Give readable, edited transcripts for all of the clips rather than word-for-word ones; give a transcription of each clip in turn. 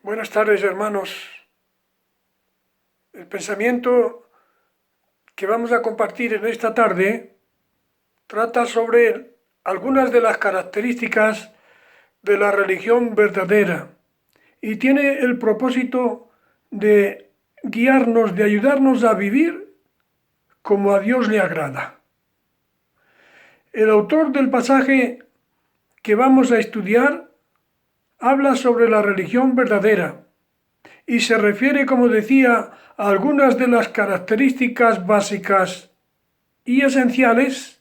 Buenas tardes, hermanos. El pensamiento que vamos a compartir en esta tarde trata sobre algunas de las características de la religión verdadera y tiene el propósito de guiarnos, de ayudarnos a vivir como a Dios le agrada. El autor del pasaje que vamos a estudiar habla sobre la religión verdadera y se refiere, como decía, a algunas de las características básicas y esenciales.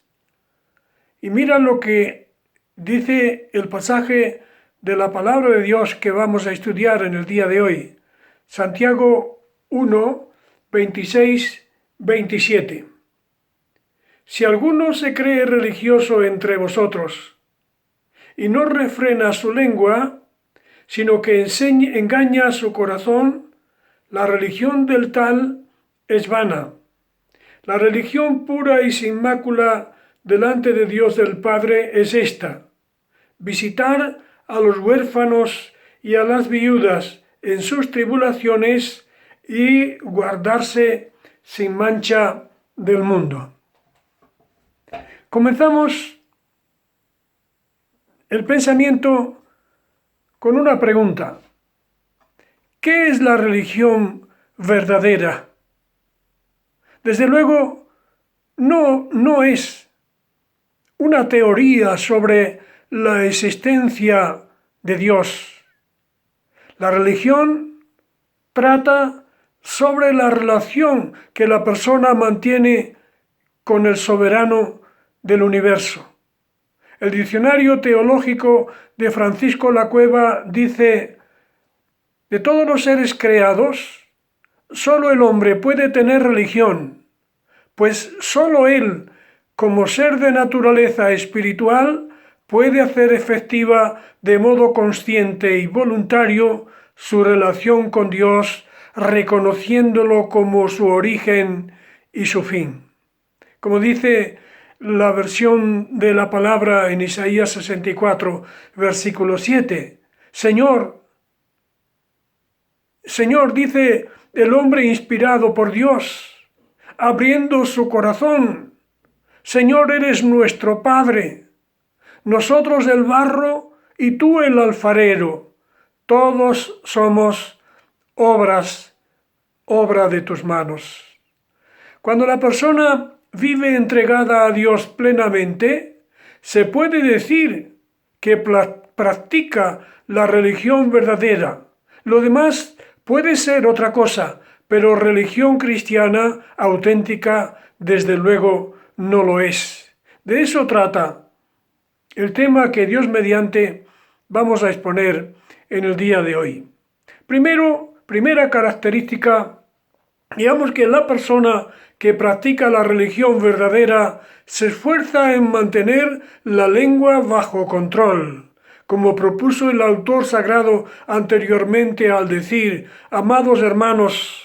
Y mira lo que dice el pasaje de la palabra de Dios que vamos a estudiar en el día de hoy. Santiago 1, 26, 27. Si alguno se cree religioso entre vosotros y no refrena su lengua, sino que engaña su corazón, la religión del tal es vana. La religión pura y sin mácula delante de Dios del Padre es esta: visitar a los huérfanos y a las viudas en sus tribulaciones y guardarse sin mancha del mundo. Comenzamos el pensamiento con una pregunta. ¿Qué es la religión verdadera? Desde luego, no es una teoría sobre la existencia de Dios. La religión trata sobre la relación que la persona mantiene con el soberano del universo. El diccionario teológico de Francisco Lacueva dice: de todos los seres creados, solo el hombre puede tener religión, pues solo él, como ser de naturaleza espiritual, puede hacer efectiva de modo consciente y voluntario su relación con Dios, reconociéndolo como su origen y su fin. Como dice la versión de la palabra en Isaías 64, versículo 7, Señor, dice el hombre inspirado por Dios, abriendo su corazón, Señor, eres nuestro Padre, nosotros el barro y tú el alfarero, todos somos obra de tus manos. Cuando la persona vive entregada a Dios plenamente, se puede decir que practica la religión verdadera. Lo demás puede ser otra cosa, pero religión cristiana auténtica, desde luego, no lo es. De eso trata el tema que Dios mediante vamos a exponer en el día de hoy. Primera característica, digamos que la persona que practica la religión verdadera se esfuerza en mantener la lengua bajo control, como propuso el autor sagrado anteriormente al decir: amados hermanos,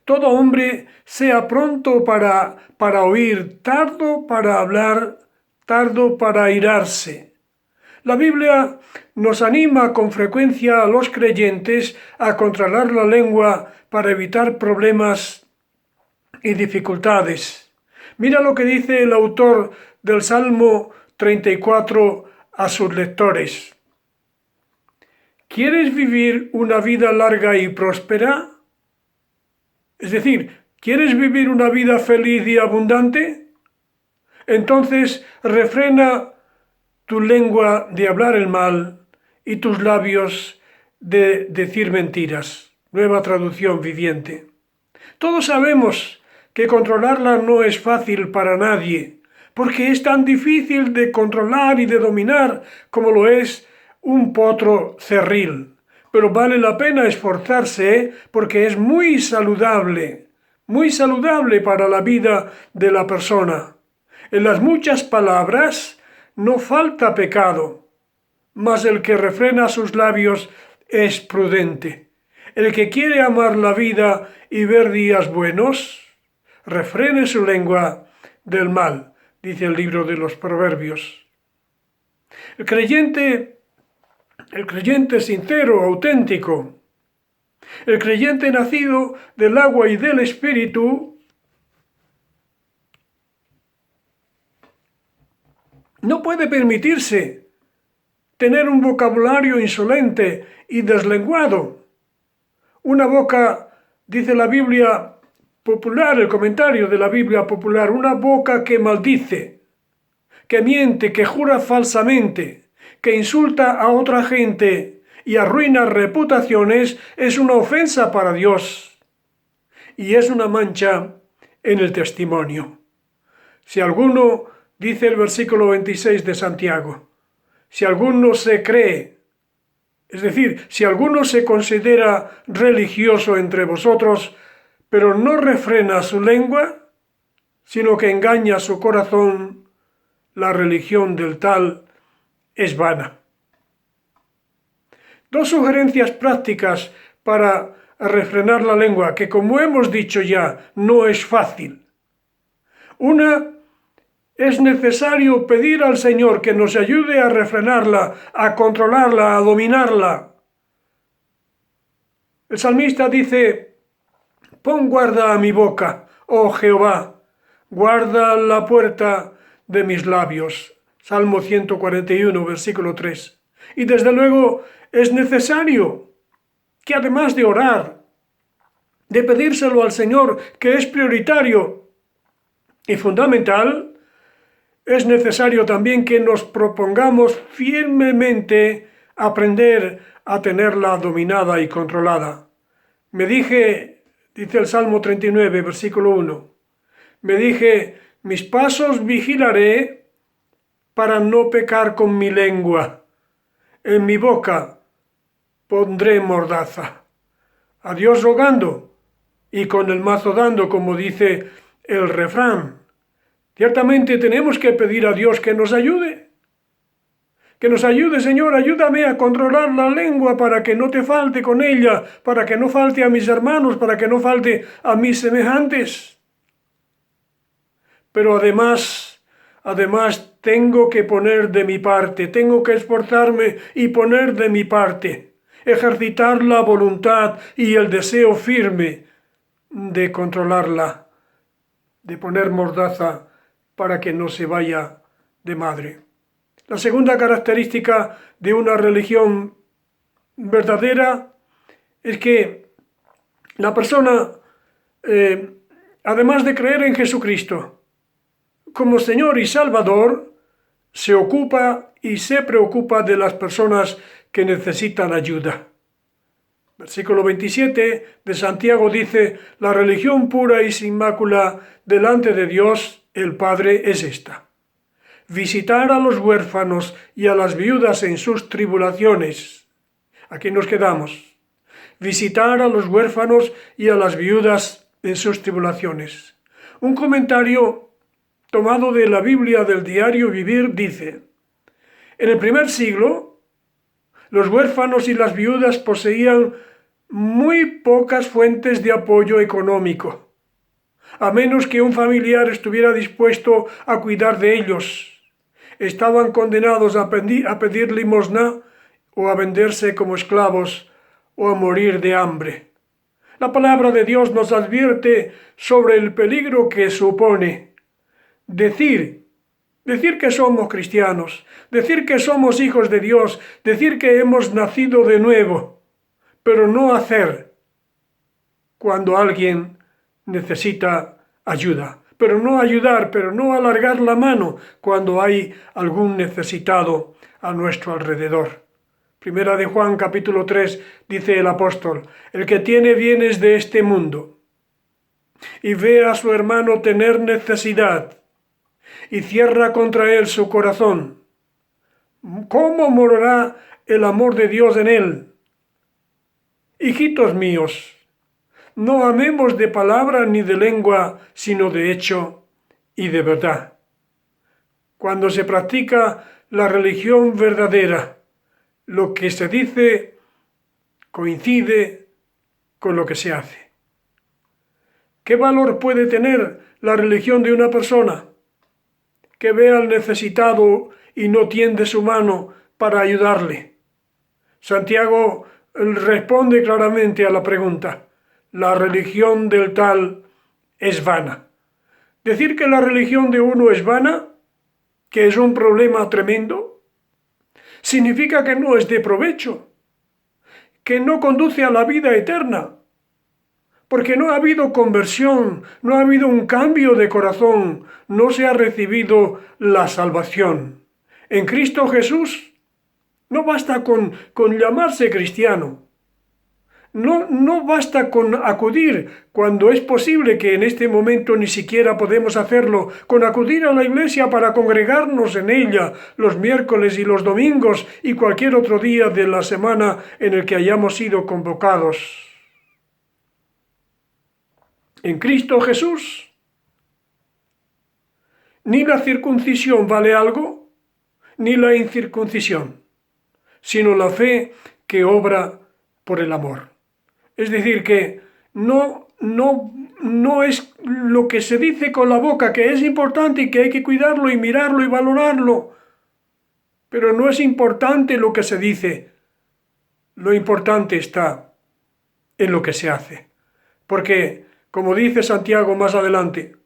todo hombre sea pronto para oír, tardo para hablar, tardo para airarse. La Biblia nos anima con frecuencia a los creyentes a controlar la lengua para evitar problemas y dificultades. Mira lo que dice el autor del Salmo 34 a sus lectores. ¿Quieres vivir una vida larga y próspera? Es decir, ¿quieres vivir una vida feliz y abundante? Entonces refrena tu lengua de hablar el mal y tus labios de decir mentiras. Nueva traducción viviente. Todos sabemos que controlarla no es fácil para nadie, porque es tan difícil de controlar y de dominar como lo es un potro cerril. Pero vale la pena esforzarse porque es muy saludable para la vida de la persona. En las muchas palabras no falta pecado, mas el que refrena sus labios es prudente. El que quiere amar la vida y ver días buenos, refrene su lengua del mal, dice el libro de los Proverbios. El creyente sincero, auténtico, El creyente nacido del agua y del Espíritu no puede permitirse tener un vocabulario insolente y deslenguado. Una boca, dice la Biblia popular, el comentario de la Biblia popular, una boca que maldice, que miente, que jura falsamente, que insulta a otra gente y arruina reputaciones, es una ofensa para Dios y es una mancha en el testimonio. Si alguno, dice el versículo 26 de Santiago, si alguno se cree, es decir, si alguno se considera religioso entre vosotros, pero no refrena su lengua, sino que engaña su corazón, la religión del tal es vana. Dos sugerencias prácticas para refrenar la lengua, que como hemos dicho ya, no es fácil. Una, es necesario pedir al Señor que nos ayude a refrenarla, a controlarla, a dominarla. El salmista dice: pon guarda a mi boca, oh Jehová, guarda la puerta de mis labios. Salmo 141, versículo 3. Y desde luego es necesario que además de orar, de pedírselo al Señor, que es prioritario y fundamental, es necesario también que nos propongamos firmemente aprender a tenerla dominada y controlada. Me dije, dice el Salmo 39, versículo 1, me dije, mis pasos vigilaré para no pecar con mi lengua. En mi boca pondré mordaza. A Dios rogando y con el mazo dando, como dice el refrán. Ciertamente tenemos que pedir a Dios que nos ayude. Que nos ayude, Señor, ayúdame a controlar la lengua para que no te falte con ella, para que no falte a mis hermanos, para que no falte a mis semejantes. Pero además tengo que poner de mi parte, tengo que esforzarme y poner de mi parte, ejercitar la voluntad y el deseo firme de controlarla, de poner mordaza para que no se vaya de madre. La segunda característica de una religión verdadera es que la persona, además de creer en Jesucristo como Señor y Salvador, se ocupa y se preocupa de las personas que necesitan ayuda. Versículo 27 de Santiago dice: la religión pura y sin mácula delante de Dios el Padre es esta: visitar a los huérfanos y a las viudas en sus tribulaciones. Aquí nos quedamos. Visitar a los huérfanos y a las viudas en sus tribulaciones. Un comentario tomado de la Biblia del Diario Vivir dice: en el primer siglo, los huérfanos y las viudas poseían muy pocas fuentes de apoyo económico, a menos que un familiar estuviera dispuesto a cuidar de ellos. Estaban condenados a pedir limosna o a venderse como esclavos o a morir de hambre. La palabra de Dios nos advierte sobre el peligro que supone decir que somos cristianos, decir que somos hijos de Dios, decir que hemos nacido de nuevo, pero no hacer cuando alguien necesita ayuda, pero no ayudar, pero no alargar la mano cuando hay algún necesitado a nuestro alrededor. Primera de Juan capítulo 3 dice el apóstol: el que tiene bienes de este mundo y ve a su hermano tener necesidad y cierra contra él su corazón, ¿cómo morará el amor de Dios en él? Hijitos míos, no amemos de palabra ni de lengua, sino de hecho y de verdad. Cuando se practica la religión verdadera, lo que se dice coincide con lo que se hace. ¿Qué valor puede tener la religión de una persona que ve al necesitado y no tiende su mano para ayudarle? Santiago responde claramente a la pregunta. La religión del tal es vana. Decir que la religión de uno es vana, que es un problema tremendo, significa que no es de provecho, que no conduce a la vida eterna, porque no ha habido conversión, no ha habido un cambio de corazón, no se ha recibido la salvación. En Cristo Jesús no basta con llamarse cristiano. No basta con acudir, cuando es posible que en este momento ni siquiera podemos hacerlo, con acudir a la iglesia para congregarnos en ella los miércoles y los domingos y cualquier otro día de la semana en el que hayamos sido convocados. En Cristo Jesús, ni la circuncisión vale algo, ni la incircuncisión, sino la fe que obra por el amor. Es decir, que no es lo que se dice con la boca, que es importante y que hay que cuidarlo y mirarlo y valorarlo, pero no es importante lo que se dice. Lo importante está en lo que se hace. Porque, como dice Santiago más adelante,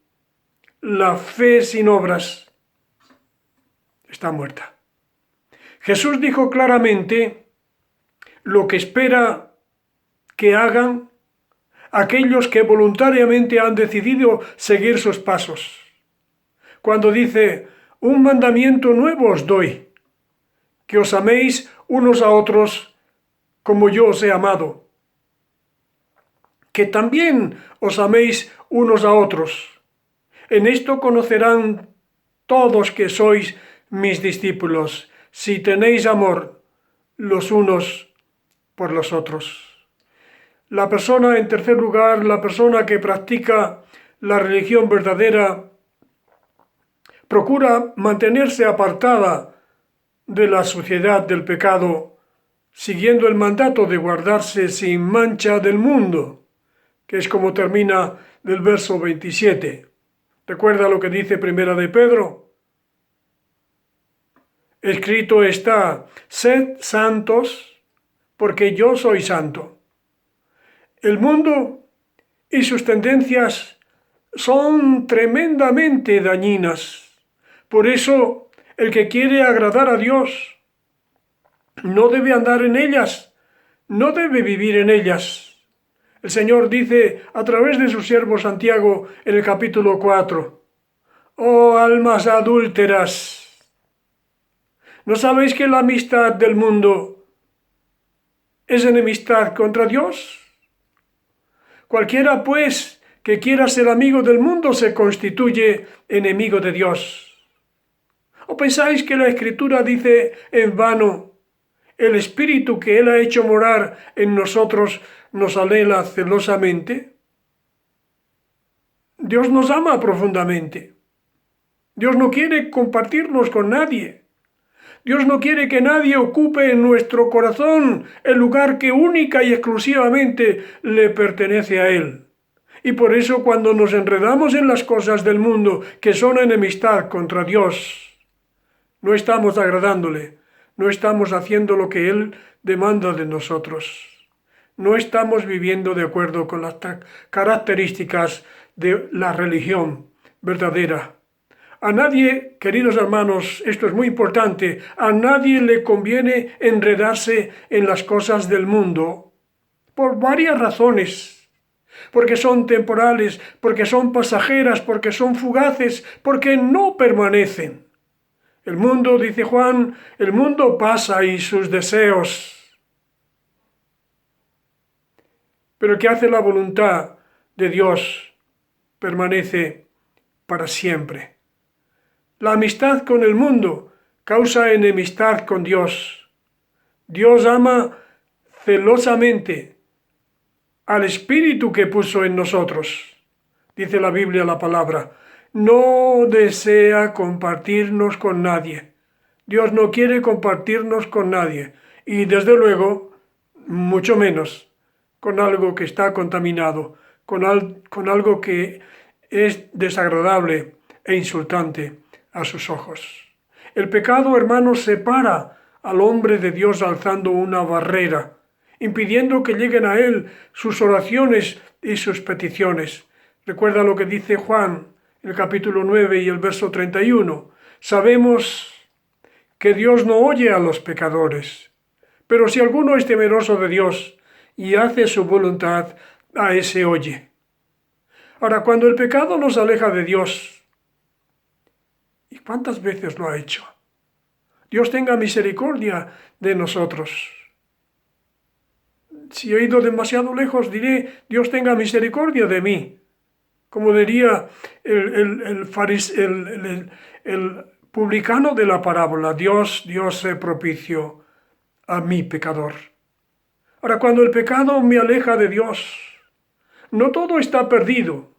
la fe sin obras está muerta. Jesús dijo claramente lo que espera que hagan aquellos que voluntariamente han decidido seguir sus pasos. Cuando dice, un mandamiento nuevo os doy, que os améis unos a otros como yo os he amado, que también os améis unos a otros. En esto conocerán todos que sois mis discípulos, si tenéis amor los unos por los otros. La persona, en tercer lugar, la persona que practica la religión verdadera, procura mantenerse apartada de la suciedad del pecado, siguiendo el mandato de guardarse sin mancha del mundo, que es como termina del verso 27. ¿Recuerda lo que dice Primera de Pedro? Escrito está, sed santos, porque yo soy santo. El mundo y sus tendencias son tremendamente dañinas. Por eso, el que quiere agradar a Dios no debe andar en ellas, no debe vivir en ellas. El Señor dice a través de su siervo Santiago en el capítulo 4, «Oh almas adúlteras, ¿no sabéis que la amistad del mundo es enemistad contra Dios? Cualquiera, pues, que quiera ser amigo del mundo se constituye enemigo de Dios. ¿O pensáis que la Escritura dice en vano, el Espíritu que Él ha hecho morar en nosotros nos anhela celosamente? Dios nos ama profundamente. Dios no quiere compartirnos con nadie. Dios no quiere que nadie ocupe en nuestro corazón el lugar que única y exclusivamente le pertenece a Él. Y por eso cuando nos enredamos en las cosas del mundo que son enemistad contra Dios, no estamos agradándole, no estamos haciendo lo que Él demanda de nosotros. No estamos viviendo de acuerdo con las características de la religión verdadera. A nadie, queridos hermanos, esto es muy importante, a nadie le conviene enredarse en las cosas del mundo por varias razones. Porque son temporales, porque son pasajeras, porque son fugaces, porque no permanecen. El mundo, dice Juan, el mundo pasa y sus deseos. Pero el que hace la voluntad de Dios permanece para siempre. La amistad con el mundo causa enemistad con Dios. Dios ama celosamente al Espíritu que puso en nosotros. Dice la Biblia, la palabra, no desea compartirnos con nadie. Dios no quiere compartirnos con nadie. Y desde luego, mucho menos con algo que está contaminado, con algo que es desagradable e insultante a sus ojos. El pecado, hermanos, separa al hombre de Dios alzando una barrera impidiendo que lleguen a Él sus oraciones y sus peticiones. Recuerda lo que dice Juan, el capítulo 9 y el verso 31. Sabemos que Dios no oye a los pecadores, pero si alguno es temeroso de Dios y hace su voluntad, a ese oye. Ahora, cuando el pecado nos aleja de Dios, ¿y cuántas veces lo ha hecho? Dios tenga misericordia de nosotros. Si he ido demasiado lejos, diré, Dios tenga misericordia de mí. Como diría el publicano de la parábola, Dios sé propicio a mi pecador. Ahora, cuando el pecado me aleja de Dios, no todo está perdido,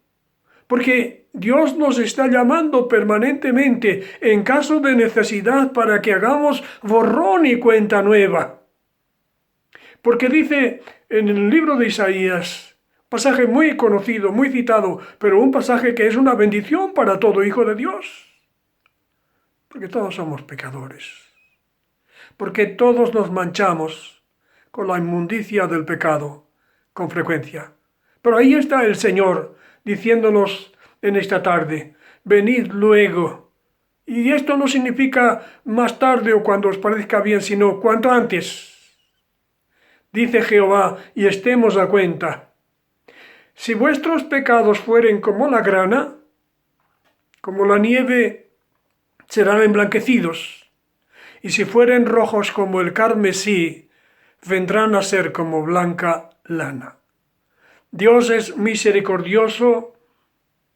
porque Dios nos está llamando permanentemente en caso de necesidad para que hagamos borrón y cuenta nueva. Porque dice en el libro de Isaías, pasaje muy conocido, muy citado, pero un pasaje que es una bendición para todo hijo de Dios. Porque todos somos pecadores. Porque todos nos manchamos con la inmundicia del pecado, con frecuencia. Pero ahí está el Señor diciéndonos en esta tarde, venid luego. Y esto no significa más tarde o cuando os parezca bien, sino cuanto antes. Dice Jehová, y estemos a cuenta. Si vuestros pecados fueren como la grana, como la nieve, serán emblanquecidos. Y si fueren rojos como el carmesí, vendrán a ser como blanca lana. Dios es misericordioso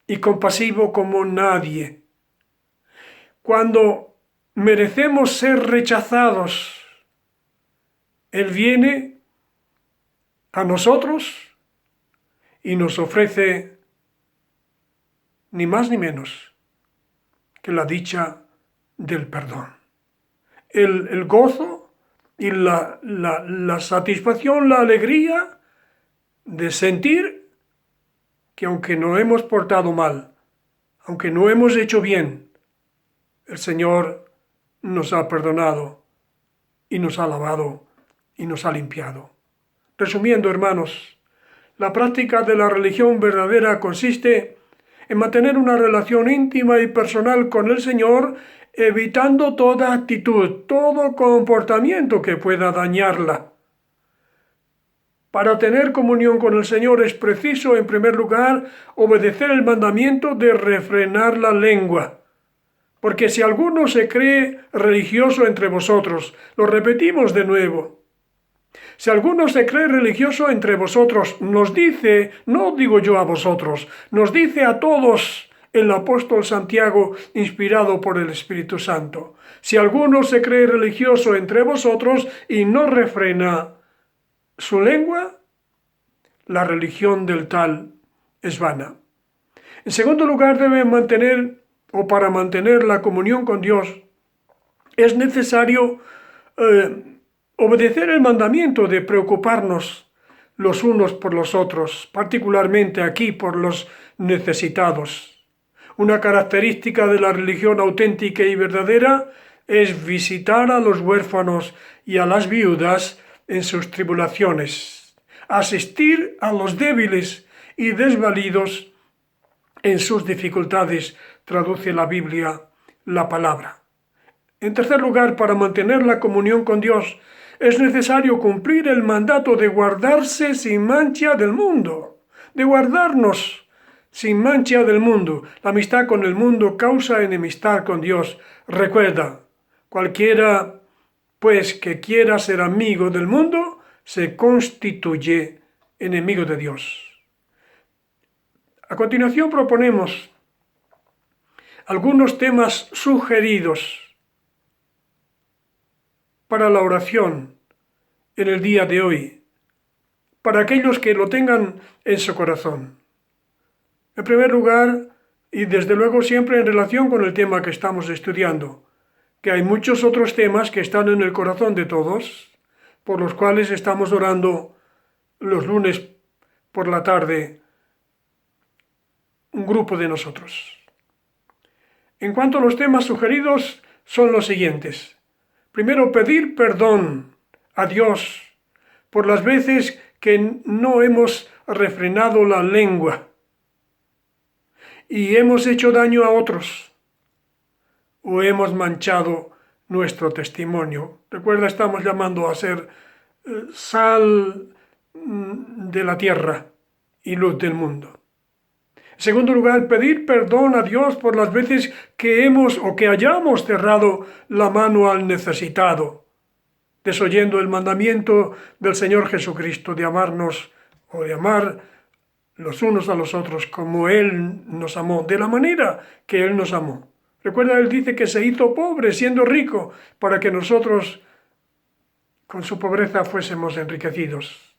y compasivo como nadie. Cuando merecemos ser rechazados, Él viene a nosotros y nos ofrece ni más ni menos que la dicha del perdón. El gozo y la satisfacción, la alegría de sentir que aunque no hemos portado mal, aunque no hemos hecho bien, el Señor nos ha perdonado y nos ha lavado y nos ha limpiado. Resumiendo, hermanos, la práctica de la religión verdadera consiste en mantener una relación íntima y personal con el Señor, evitando toda actitud, todo comportamiento que pueda dañarla. Para tener comunión con el Señor es preciso, en primer lugar, obedecer el mandamiento de refrenar la lengua. Porque si alguno se cree religioso entre vosotros, lo repetimos de nuevo. Si alguno se cree religioso entre vosotros, nos dice, no digo yo a vosotros, nos dice a todos el apóstol Santiago, inspirado por el Espíritu Santo. Si alguno se cree religioso entre vosotros y no refrena su lengua, la religión del tal es vana. En segundo lugar, para mantener la comunión con Dios, es necesario obedecer el mandamiento de preocuparnos los unos por los otros, particularmente aquí por los necesitados. Una característica de la religión auténtica y verdadera es visitar a los huérfanos y a las viudas en sus tribulaciones, asistir a los débiles y desvalidos en sus dificultades, traduce la Biblia la palabra. En tercer lugar, para mantener la comunión con Dios, es necesario cumplir el mandato de guardarse sin mancha del mundo, de guardarnos sin mancha del mundo. La amistad con el mundo causa enemistad con Dios. Recuerda, cualquiera pues que quiera ser amigo del mundo, se constituye enemigo de Dios. A continuación proponemos algunos temas sugeridos para la oración en el día de hoy, para aquellos que lo tengan en su corazón. En primer lugar, y desde luego siempre en relación con el tema que estamos estudiando, que hay muchos otros temas que están en el corazón de todos, por los cuales estamos orando los lunes por la tarde, un grupo de nosotros. En cuanto a los temas sugeridos, son los siguientes. Primero, pedir perdón a Dios por las veces que no hemos refrenado la lengua y hemos hecho daño a otros o hemos manchado nuestro testimonio. Recuerda, estamos llamando a ser sal de la tierra y luz del mundo. En segundo lugar, pedir perdón a Dios por las veces que hemos o que hayamos cerrado la mano al necesitado, desoyendo el mandamiento del Señor Jesucristo de amarnos o de amar los unos a los otros como Él nos amó, de la manera que Él nos amó. Recuerda, Él dice que se hizo pobre siendo rico para que nosotros con su pobreza fuésemos enriquecidos.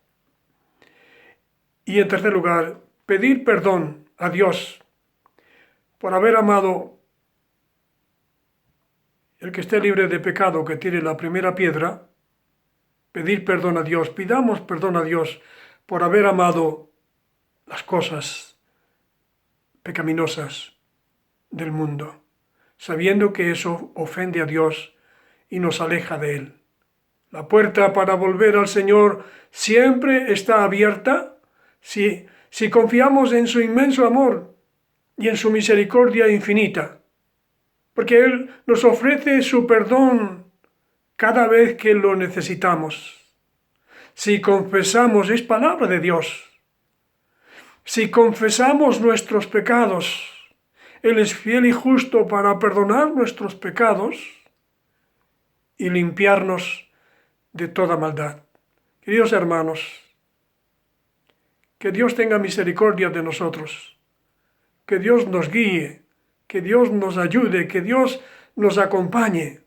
Y en tercer lugar, pedir perdón a Dios por haber amado. El que esté libre de pecado, que tire la primera piedra. Pedir perdón a Dios, pidamos perdón a Dios por haber amado las cosas pecaminosas del mundo, sabiendo que eso ofende a Dios y nos aleja de Él. La puerta para volver al Señor siempre está abierta si confiamos en su inmenso amor y en su misericordia infinita, porque Él nos ofrece su perdón cada vez que lo necesitamos. Si confesamos, es palabra de Dios. Si confesamos nuestros pecados, Él es fiel y justo para perdonar nuestros pecados y limpiarnos de toda maldad. Queridos hermanos, que Dios tenga misericordia de nosotros, que Dios nos guíe, que Dios nos ayude, que Dios nos acompañe.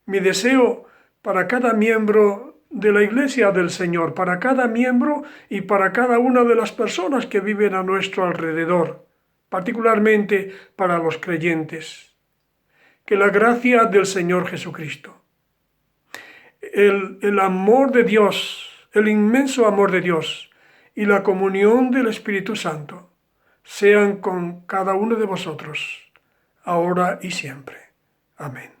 Mi deseo para cada miembro de la Iglesia del Señor, para cada miembro y para cada una de las personas que viven a nuestro alrededor, particularmente para los creyentes. Que la gracia del Señor Jesucristo, el amor de Dios, el inmenso amor de Dios y la comunión del Espíritu Santo sean con cada uno de vosotros, ahora y siempre. Amén.